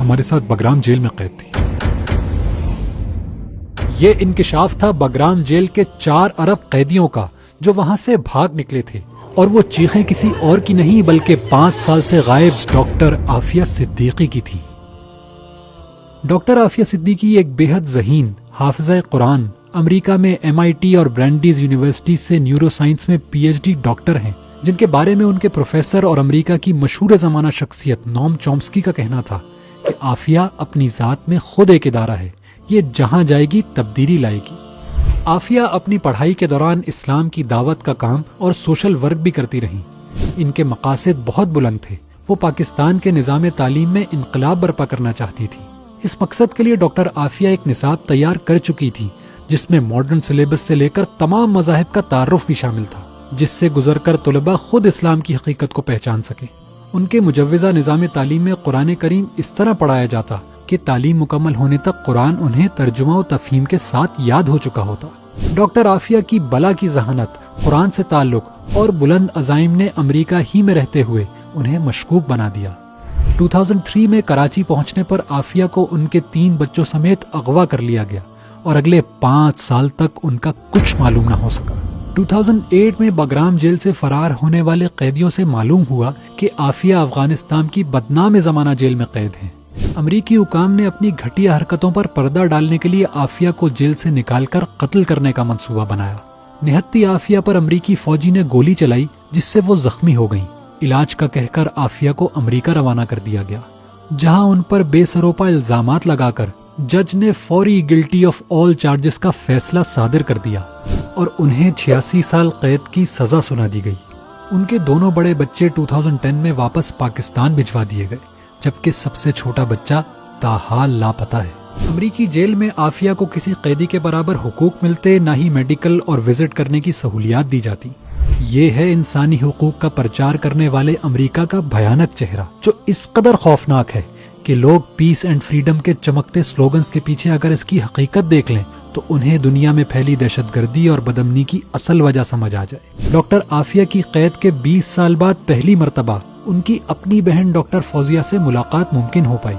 ہمارے ساتھ بگرام جیل میں قید تھی۔ یہ انکشاف تھا بگرام جیل کے 4 ارب قیدیوں کا جو وہاں سے بھاگ نکلے تھے، اور وہ چیخیں کسی اور کی نہیں بلکہ 5 سال سے غائب ڈاکٹر عافیہ صدیقی کی تھی۔ ڈاکٹر عافیہ صدیقی ایک بے حد ذہین حافظہ قرآن، امریکہ میں MIT اور برینڈیز یونیورسٹی سے نیورو سائنس میں PhD ڈاکٹر ہیں، جن کے بارے میں ان کے پروفیسر اور امریکہ کی مشہور زمانہ شخصیت نوم چومسکی کا کہنا تھا کہ عافیہ اپنی ذات میں خود ایک ادارہ ہے، یہ جہاں جائے گی تبدیلی لائے گی۔ عافیہ اپنی پڑھائی کے دوران اسلام کی دعوت کا کام اور سوشل ورک بھی کرتی رہیں۔ ان کے مقاصد بہت بلند تھے، وہ پاکستان کے نظام تعلیم میں انقلاب برپا کرنا چاہتی تھی۔ اس مقصد کے لیے ڈاکٹر عافیہ ایک نصاب تیار کر چکی تھی جس میں ماڈرن سلیبس سے لے کر تمام مذاہب کا تعارف بھی شامل تھا، جس سے گزر کر طلباء خود اسلام کی حقیقت کو پہچان سکیں۔ ان کے مجوزہ نظام تعلیم میں قرآن کریم اس طرح پڑھایا جاتا کہ تعلیم مکمل ہونے تک قرآن انہیں ترجمہ و تفہیم کے ساتھ یاد ہو چکا ہوتا۔ ڈاکٹر عافیہ کی بلا کی ذہانت، قرآن سے تعلق اور بلند عزائم نے امریکہ ہی میں رہتے ہوئے انہیں مشکوک بنا دیا۔ 2003 میں کراچی پہنچنے پر عافیہ کو ان کے 3 بچوں سمیت اغوا کر لیا گیا اور اگلے 5 سال تک ان کا کچھ معلوم نہ ہو سکا۔ 2008 میں بگرام جیل سے فرار ہونے والے قیدیوں سے معلوم ہوا کہ عافیہ افغانستان کی بدنام زمانہ جیل میں قید ہیں۔ امریکی حکام نے اپنی گھٹیا حرکتوں پر پردہ ڈالنے کے لیے عافیہ کو جیل سے نکال کر قتل کرنے کا منصوبہ بنایا۔ نہتی عافیہ پر امریکی فوجی نے گولی چلائی جس سے وہ زخمی ہو گئیں۔ علاج کا کہہ کر عافیہ کو امریکہ روانہ کر دیا گیا، جہاں ان پر بے سروپا الزامات لگا کر جج نے فوری گلٹی آف آل چارجز کا فیصلہ صادر کر دیا اور انہیں 86 سال قید کی سزا سنا دی گئی۔ ان کے دونوں بڑے بچے 2010 میں واپس پاکستان بھجوا دیے گئے، جبکہ سب سے چھوٹا بچہ تاحال لاپتہ ہے۔ امریکی جیل میں عافیہ کو کسی قیدی کے برابر حقوق ملتے، نہ ہی میڈیکل اور وزٹ کرنے کی سہولیات دی جاتی۔ یہ ہے انسانی حقوق کا پرچار کرنے والے امریکہ کا بھیانک چہرہ، جو اس قدر خوفناک ہے کہ لوگ پیس اینڈ فریڈم کے چمکتے سلوگنز کے پیچھے اگر اس کی حقیقت دیکھ لیں تو انہیں دنیا میں پھیلی دہشت گردی اور بدامنی کی اصل وجہ سمجھ آ جائے۔ ڈاکٹر عافیہ کی قید کے 20 سال بعد پہلی مرتبہ ان کی اپنی بہن ڈاکٹر فوزیہ سے ملاقات ممکن ہو پائی۔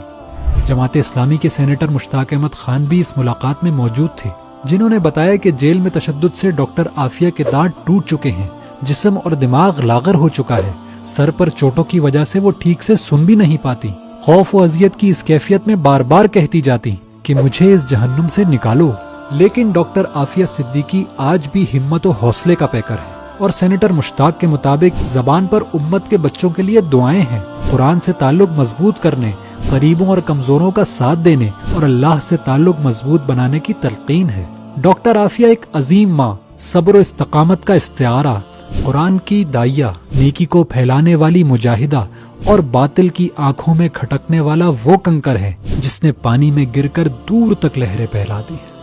جماعت اسلامی کے سینیٹر مشتاق احمد خان بھی اس ملاقات میں موجود تھے، جنہوں نے بتایا کہ جیل میں تشدد سے ڈاکٹر عافیہ کے دانت ٹوٹ چکے ہیں، جسم اور دماغ لاغر ہو چکا ہے، سر پر چوٹوں کی وجہ سے وہ ٹھیک سے سن بھی نہیں پاتی، خوف و اذیت کی اس کیفیت میں بار بار کہتی جاتی کہ مجھے اس جہنم سے نکالو۔ لیکن ڈاکٹر عافیہ صدیقی آج بھی ہمت و حوصلے کا پیکر ہے، اور سینیٹر مشتاق کے مطابق زبان پر امت کے بچوں کے لیے دعائیں ہیں، قرآن سے تعلق مضبوط کرنے، غریبوں اور کمزوروں کا ساتھ دینے اور اللہ سے تعلق مضبوط بنانے کی تلقین ہے۔ ڈاکٹر عافیہ ایک عظیم ماں، صبر و استقامت کا استعارہ، قرآن کی داعیہ، نیکی کو پھیلانے والی مجاہدہ اور باطل کی آنکھوں میں کھٹکنے والا وہ کنکر ہے جس نے پانی میں گر کر دور تک لہریں پھیلا دی ہیں۔